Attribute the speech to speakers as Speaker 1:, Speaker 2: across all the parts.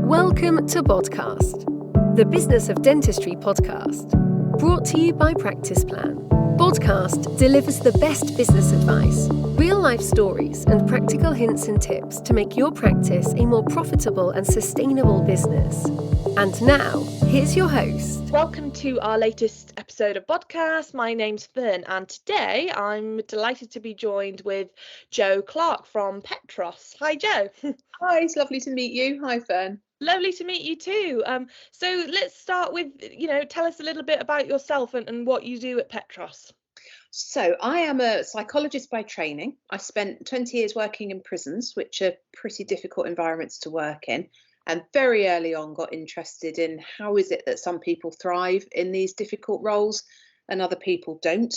Speaker 1: Welcome to Podcast, the Business of Dentistry podcast, brought to you by Practice Plan. Podcast delivers the best business advice, real-life stories, and practical hints and tips to make your practice a more profitable and sustainable business. And now, here's your host.
Speaker 2: Welcome to our latest episode of podcast. My name's Fern, and today I'm delighted to be joined with Jo Clarke from Petros. Hi, Jo.
Speaker 3: Hi, it's lovely to meet you. Hi, Fern.
Speaker 2: Lovely to meet you too. So let's start with, tell us a little bit about yourself and what you do at Petros.
Speaker 3: So I am a psychologist by training. I spent 20 years working in prisons, which are pretty difficult environments to work in, and very early on got interested in how is it that some people thrive in these difficult roles and other people don't.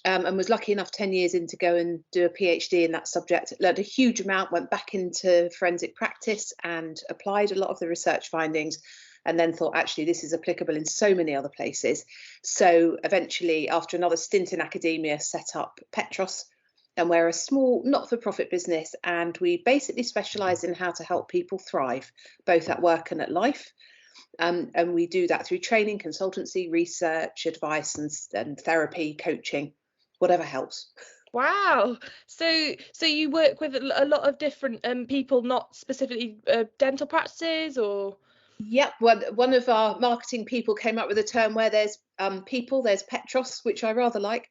Speaker 3: And was lucky enough 10 years in to go and do a PhD in that subject. Learned a huge amount, went back into forensic practice and applied a lot of the research findings, and then thought, actually, this is applicable in so many other places. So eventually, after another stint in academia, set up Petros, and we're a small not-for-profit business, and we basically specialise in how to help people thrive, both at work and at life. And we do that through training, consultancy, research, advice, and therapy, coaching. Whatever helps.
Speaker 2: Wow. So you work with a lot of different people, not specifically dental practices, or?
Speaker 3: Yep. Well, one of our marketing people came up with a term where there's people, there's Petros, which I rather like.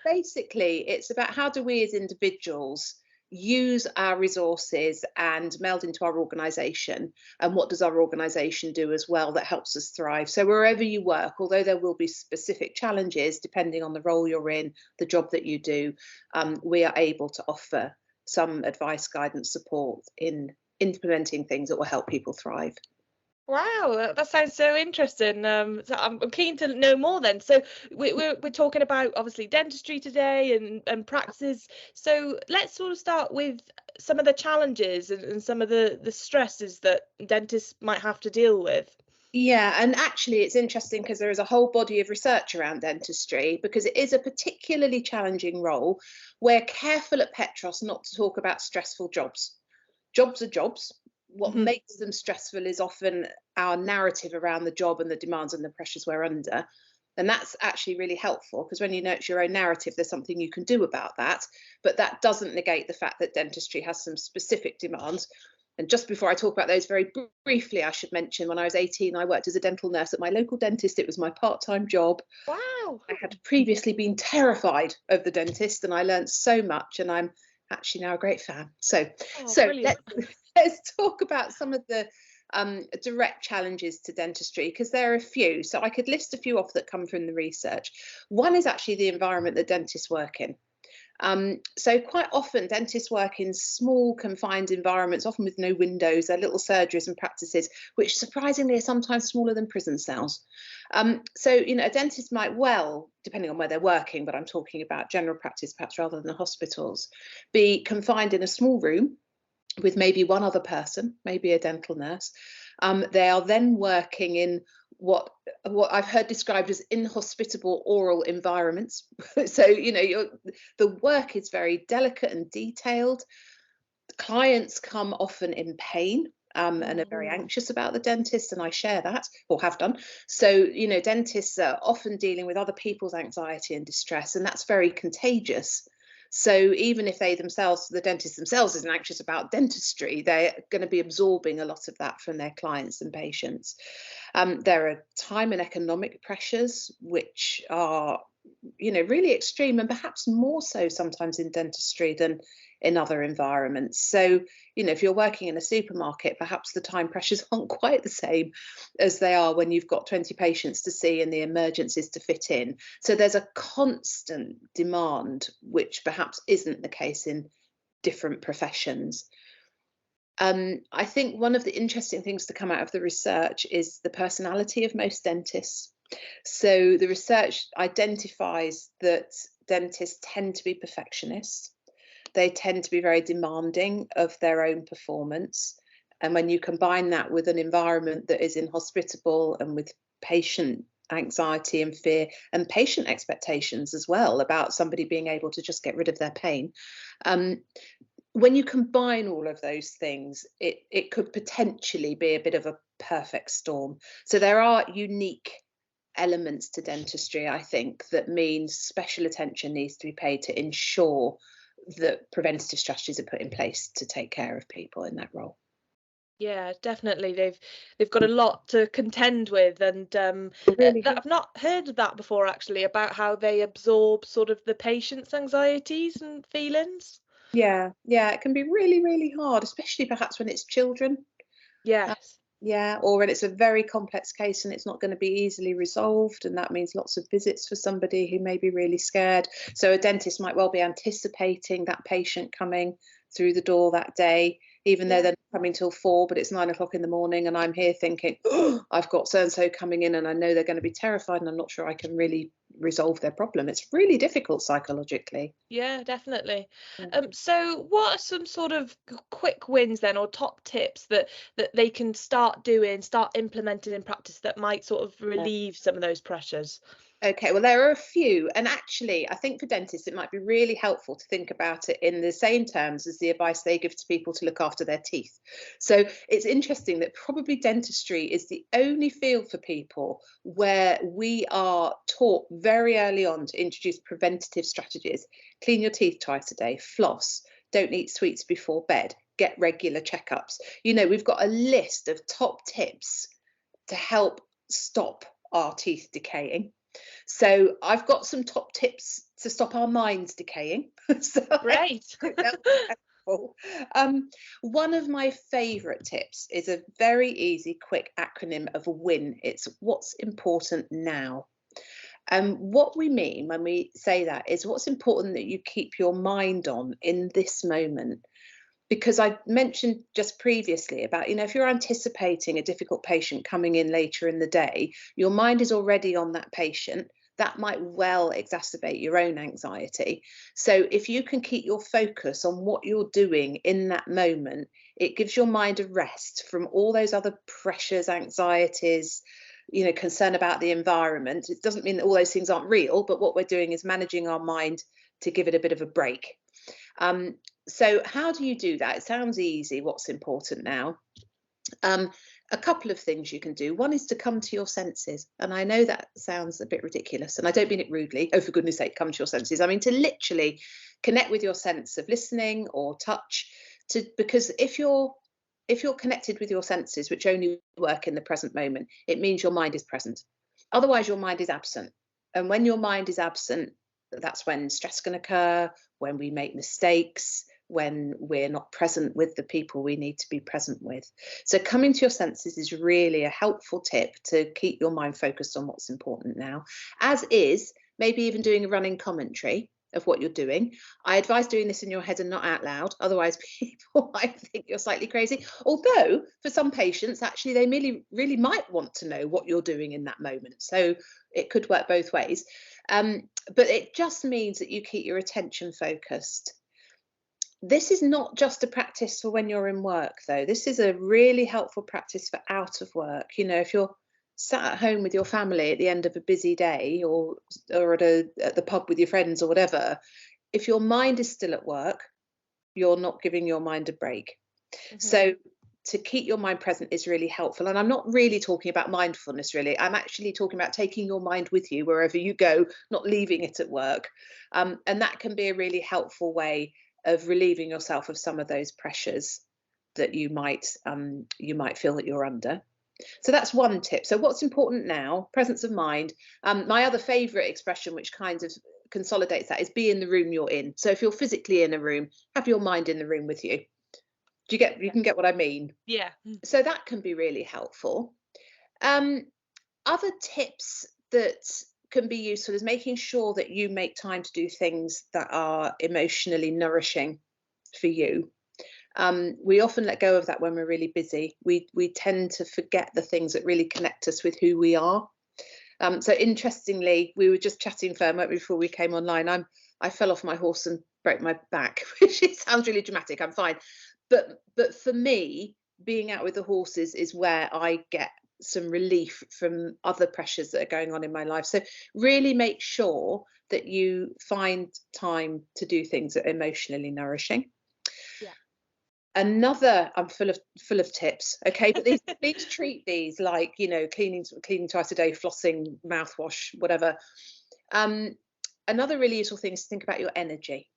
Speaker 3: Basically, it's about how do we as individuals use our resources and meld into our organisation, and what does our organisation do as well that helps us thrive. So wherever you work, although there will be specific challenges depending on the role you're in, the job that you do, we are able to offer some advice, guidance, support in implementing things that will help people thrive.
Speaker 2: Wow, that sounds so interesting. So I'm keen to know more then. So we're talking about obviously dentistry today and practices. So let's sort of start with some of the challenges and some of the stresses that dentists might have to deal with.
Speaker 3: Yeah, and actually it's interesting because there is a whole body of research around dentistry, because it is a particularly challenging role. We're careful at Petros not to talk about stressful jobs. Jobs are jobs. What makes them stressful is often our narrative around the job and the demands and the pressures we're under. And that's actually really helpful, because when you know it's your own narrative, there's something you can do about that. But that doesn't negate the fact that dentistry has some specific demands. And just before I talk about those very briefly, I should mention when I was 18, I worked as a dental nurse at my local dentist. It was my part-time job.
Speaker 2: Wow.
Speaker 3: I had previously been terrified of the dentist, and I learned so much, and I'm actually now a great fan. So let's talk about some of the direct challenges to dentistry, because there are a few. So I could list a few off that come from the research. One is actually the environment that dentists work in. So quite often dentists work in small confined environments, often with no windows. They're little surgeries and practices, which surprisingly are sometimes smaller than prison cells. So, a dentist might well, depending on where they're working, but I'm talking about general practice perhaps rather than the hospitals, be confined in a small room with maybe one other person, maybe a dental nurse. They are then working in what I've heard described as inhospitable oral environments. So, the work is very delicate and detailed. Clients come often in pain and are very anxious about the dentist, and I share that, or have done. So, dentists are often dealing with other people's anxiety and distress, and that's very contagious. So even if the dentist themselves isn't anxious about dentistry, they're going to be absorbing a lot of that from their clients and patients. There are time and economic pressures, which are, really extreme, and perhaps more so sometimes in dentistry than in other environments. So, if you're working in a supermarket, perhaps the time pressures aren't quite the same as they are when you've got 20 patients to see and the emergencies to fit in. So there's a constant demand, which perhaps isn't the case in different professions. I think one of the interesting things to come out of the research is the personality of most dentists. So the research identifies that dentists tend to be perfectionists. They tend to be very demanding of their own performance. And when you combine that with an environment that is inhospitable and with patient anxiety and fear and patient expectations as well about somebody being able to just get rid of their pain, when you combine all of those things, it could potentially be a bit of a perfect storm. So there are unique elements to dentistry, I think, that means special attention needs to be paid to ensure that preventative strategies are put in place to take care of people in that role.
Speaker 2: Yeah, definitely. They've got a lot to contend with, and
Speaker 3: Really,
Speaker 2: I've not heard of that before actually, about how they absorb sort of the patient's anxieties and feelings.
Speaker 3: yeah, it can be really, really hard, especially perhaps when it's children.
Speaker 2: Yes.
Speaker 3: Yeah, or when it's a very complex case and it's not going to be easily resolved, and that means lots of visits for somebody who may be really scared. So a dentist might well be anticipating that patient coming through the door that day, even though they're not coming till 4, but it's 9 o'clock in the morning, and I'm here thinking, oh, I've got so and so coming in, and I know they're going to be terrified, and I'm not sure I can really resolve their problem. It's really difficult psychologically.
Speaker 2: Yeah, definitely.
Speaker 3: Yeah.
Speaker 2: So what are some sort of quick wins then, or top tips that they can start doing, start implementing in practice, that might sort of relieve some of those pressures?
Speaker 3: Okay, well, there are a few. And actually, I think for dentists, it might be really helpful to think about it in the same terms as the advice they give to people to look after their teeth. So it's interesting that probably dentistry is the only field for people where we are taught very early on to introduce preventative strategies. Clean your teeth twice a day, floss, don't eat sweets before bed, get regular checkups. You know, we've got a list of top tips to help stop our teeth decaying. So I've got some top tips to stop our minds decaying. So
Speaker 2: Great.
Speaker 3: One of my favourite tips is a very easy, quick acronym of WIN. It's what's important now. What we mean when we say that is what's important that you keep your mind on in this moment. Because I mentioned just previously about, you know, if you're anticipating a difficult patient coming in later in the day, your mind is already on that patient. That might well exacerbate your own anxiety. So if you can keep your focus on what you're doing in that moment, it gives your mind a rest from all those other pressures, anxieties, you know, concern about the environment. It doesn't mean that all those things aren't real, but what we're doing is managing our mind to give it a bit of a break. So how do you do that? It sounds easy. What's important now? A couple of things you can do. One is to come to your senses. And I know that sounds a bit ridiculous, and I don't mean it rudely. Oh, for goodness sake, come to your senses. I mean to literally connect with your sense of listening or touch, because if you're connected with your senses, which only work in the present moment, it means your mind is present. Otherwise, your mind is absent. And when your mind is absent, that's when stress can occur, when we make mistakes, when we're not present with the people we need to be present with. So coming to your senses is really a helpful tip to keep your mind focused on what's important now, as is maybe even doing a running commentary of what you're doing. I advise doing this in your head and not out loud, otherwise people might think you're slightly crazy. Although for some patients, actually, they really might want to know what you're doing in that moment. So it could work both ways. But it just means that you keep your attention focused. This is not just a practice for when you're in work, though. This is a really helpful practice for out of work. You know, if you're sat at home with your family at the end of a busy day, or at the pub with your friends or whatever, if your mind is still at work, you're not giving your mind a break. So to keep your mind present is really helpful. And I'm not really talking about mindfulness, really. I'm actually talking about taking your mind with you wherever you go, not leaving it at work. And that can be a really helpful way of relieving yourself of some of those pressures that you might feel that you're under. So that's one tip. So what's important now? Presence of mind. My other favourite expression, which kind of consolidates that, is be in the room you're in. So if you're physically in a room, have your mind in the room with you. You can get what I mean?
Speaker 2: Yeah.
Speaker 3: So that can be really helpful. Other tips that can be useful is making sure that you make time to do things that are emotionally nourishing for you. We often let go of that when we're really busy. We tend to forget the things that really connect us with who we are. So interestingly, we were just chatting before we came online. I fell off my horse and broke my back, which sounds really dramatic. I'm fine. But for me, being out with the horses is where I get some relief from other pressures that are going on in my life. So really make sure that you find time to do things that are emotionally nourishing.
Speaker 2: Yeah.
Speaker 3: Another, I'm full of tips, okay, but these please treat these like, you know, cleaning twice a day, flossing, mouthwash, whatever. Another really useful thing is to think about your energy.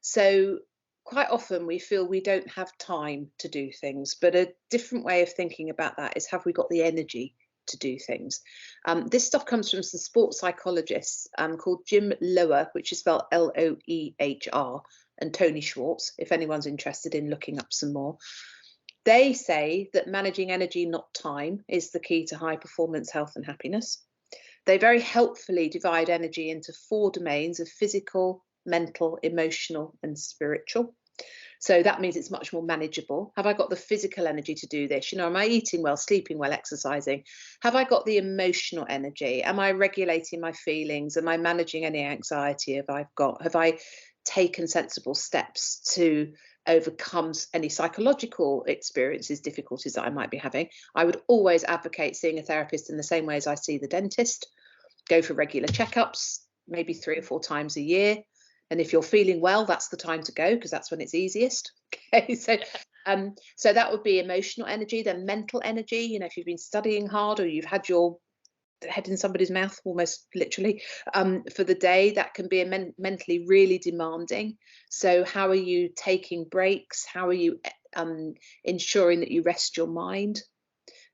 Speaker 3: So quite often we feel we don't have time to do things, but a different way of thinking about that is, have we got the energy to do things? This stuff comes from some sports psychologists called Jim Loehr, which is spelled Loehr, and Tony Schwartz, if anyone's interested in looking up some more. They say that managing energy, not time, is the key to high performance, health and happiness. They very helpfully divide energy into 4 domains of physical, mental, emotional and spiritual. So that means it's much more manageable. Have I got the physical energy to do this? You know, am I eating well, sleeping well, exercising? Have I got the emotional energy? Am I regulating my feelings? Am I managing any anxiety have I taken sensible steps to overcome any psychological experiences, difficulties that I might be having? I would always advocate seeing a therapist in the same way as I see the dentist. Go for regular checkups, maybe 3 or 4 times a year. And if you're feeling well, that's the time to go, because that's when it's easiest. Okay, so that would be emotional energy. Then mental energy, you know, if you've been studying hard or you've had your head in somebody's mouth, almost literally, for the day, that can be mentally really demanding. So how are you taking breaks? How are you ensuring that you rest your mind?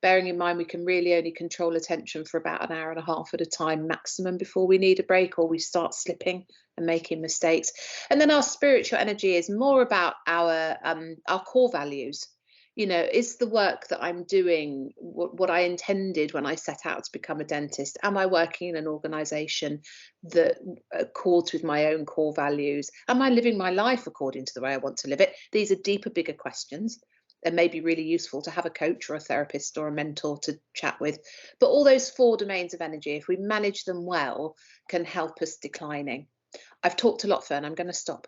Speaker 3: Bearing in mind we can really only control attention for about an hour and a half at a time maximum before we need a break, or we start slipping and making mistakes. And then our spiritual energy is more about our core values. You know, is the work that I'm doing what I intended when I set out to become a dentist? Am I working in an organisation that accords with my own core values? Am I living my life according to the way I want to live it? These are deeper, bigger questions. It may be really useful to have a coach or a therapist or a mentor to chat with. But all those 4 domains of energy, if we manage them well, can help us declining. I've talked a lot, Fern. I'm going to stop.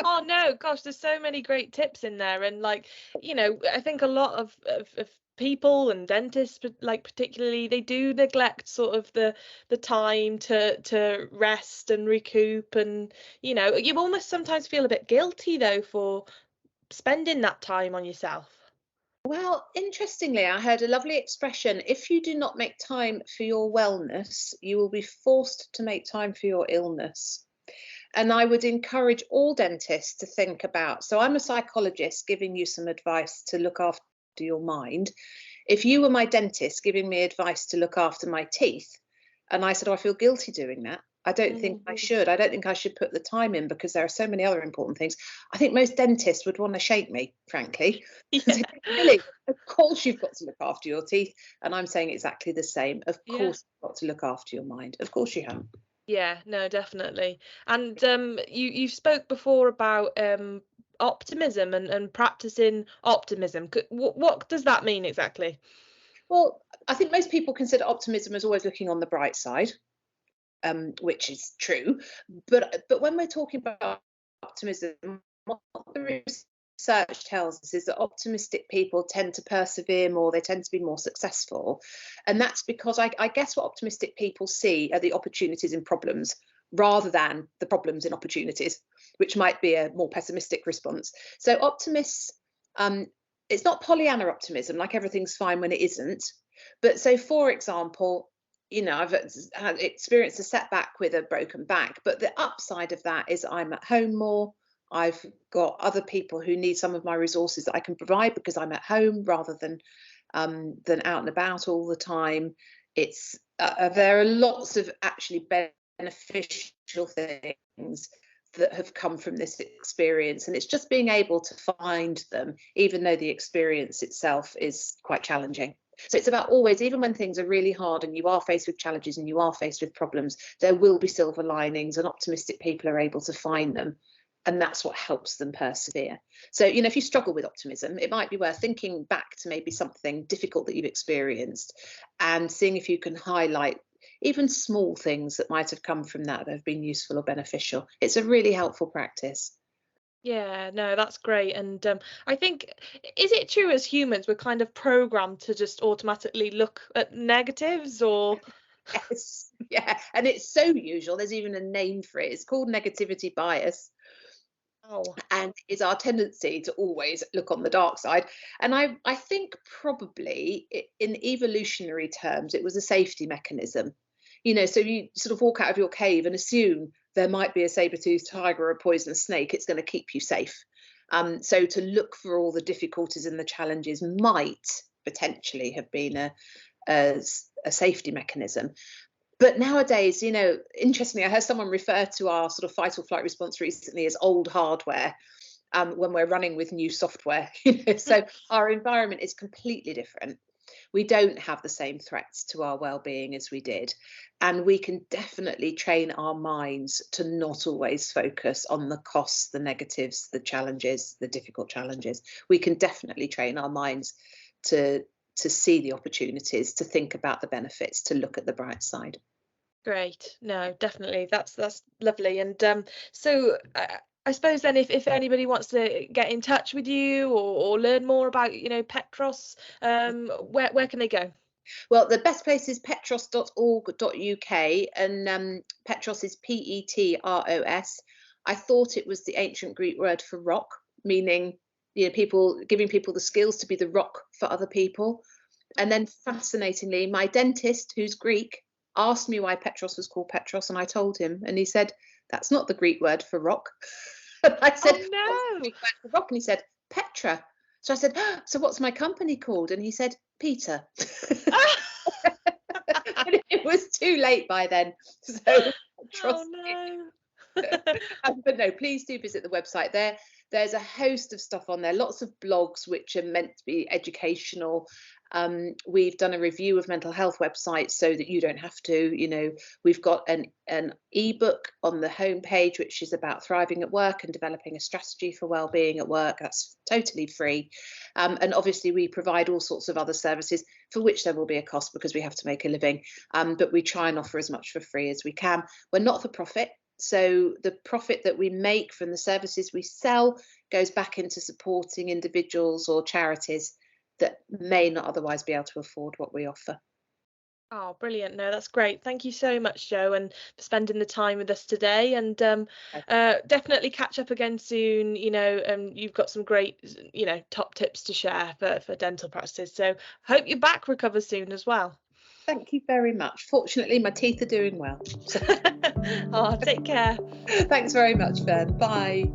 Speaker 2: Oh no, gosh, there's so many great tips in there. And like, you know, I think a lot of people and dentists, like particularly, they do neglect sort of the time to rest and recoup. And, you know, you almost sometimes feel a bit guilty though for spending that time on yourself.
Speaker 3: Well, interestingly, I heard a lovely expression: if you do not make time for your wellness, you will be forced to make time for your illness. And I would encourage all dentists to think about, so I'm a psychologist giving you some advice to look after your mind. If you were my dentist giving me advice to look after my teeth, and I said, oh, I feel guilty doing that, I don't think I should. I don't think I should put the time in, because there are so many other important things. I think most dentists would want to shake me, frankly. Yeah. Really, of course you've got to look after your teeth. And I'm saying exactly the same. Of course you've got to look after your mind. Of course you have.
Speaker 2: Yeah, no, definitely. And you spoke before about optimism and practicing optimism. What does that mean exactly?
Speaker 3: Well, I think most people consider optimism as always looking on the bright side, which is true. But when we're talking about optimism, what the research tells us is that optimistic people tend to persevere more, they tend to be more successful. And that's because I guess what optimistic people see are the opportunities in problems rather than the problems in opportunities, which might be a more pessimistic response. So optimists, it's not Pollyanna optimism, like everything's fine when it isn't. But so, for example, you know, I've experienced a setback with a broken back, but the upside of that is I'm at home more. I've got other people who need some of my resources that I can provide because I'm at home rather than out and about all the time. It's there are lots of actually beneficial things that have come from this experience, and it's just being able to find them, even though the experience itself is quite challenging. So it's about always, even when things are really hard and you are faced with challenges and you are faced with problems, there will be silver linings, and optimistic people are able to find them. And that's what helps them persevere. So, you know, if you struggle with optimism, it might be worth thinking back to maybe something difficult that you've experienced and seeing if you can highlight even small things that might have come from that have been useful or beneficial. It's a really helpful practice.
Speaker 2: Yeah, no, that's great. And I think, is it true as humans we're kind of programmed to just automatically look at negatives, or?
Speaker 3: Yes, yeah, and it's so usual. There's even a name for it. It's called negativity bias.
Speaker 2: Oh.
Speaker 3: And it's our tendency to always look on the dark side. And I think probably in evolutionary terms, it was a safety mechanism. So you sort of walk out of your cave and assume there might be a saber-toothed tiger or a poisonous snake. It's going to keep you safe. So to look for all the difficulties and the challenges might potentially have been a safety mechanism. But nowadays, interestingly, I heard someone refer to our sort of fight or flight response recently as old hardware when we're running with new software. So our environment is completely different. We don't have the same threats to our well-being as we did. And we can definitely train our minds to not always focus on the costs, the negatives, the challenges, the difficult challenges. We can definitely train our minds to see the opportunities, to think about the benefits, to look at the bright side.
Speaker 2: Great. No, definitely. That's lovely. And so I suppose then if anybody wants to get in touch with you or learn more about, Petros, where can they go?
Speaker 3: Well, the best place is petros.org.uk, and Petros is Petros. I thought it was the ancient Greek word for rock, meaning giving people the skills to be the rock for other people. And then fascinatingly, my dentist, who's Greek, asked me why Petros was called Petros, and I told him, and he said, "That's not the Greek word for rock." And I said,
Speaker 2: "Oh no,
Speaker 3: what's the Greek word for rock?" And he said, "Petra." So I said, "So what's my company called?" And he said, "Peter." And it was too late by then. So
Speaker 2: oh no.
Speaker 3: But no, please do visit the website. There's a host of stuff on there, lots of blogs which are meant to be educational. We've done a review of mental health websites so that you don't have to. We've got an ebook on the homepage which is about thriving at work and developing a strategy for well-being at work. That's totally free. And obviously we provide all sorts of other services for which there will be a cost because we have to make a living. But we try and offer as much for free as we can. We're not for profit. So the profit that we make from the services we sell goes back into supporting individuals or charities that may not otherwise be able to afford what we offer.
Speaker 2: Oh, brilliant. No, that's great. Thank you so much, Jo, and for spending the time with us today. And definitely catch up again soon. You've got some great, top tips to share for dental practices. So hope your back recovers soon as well.
Speaker 3: Thank you very much. Fortunately, my teeth are doing well.
Speaker 2: Oh, take care.
Speaker 3: Thanks very much, Ben. Bye.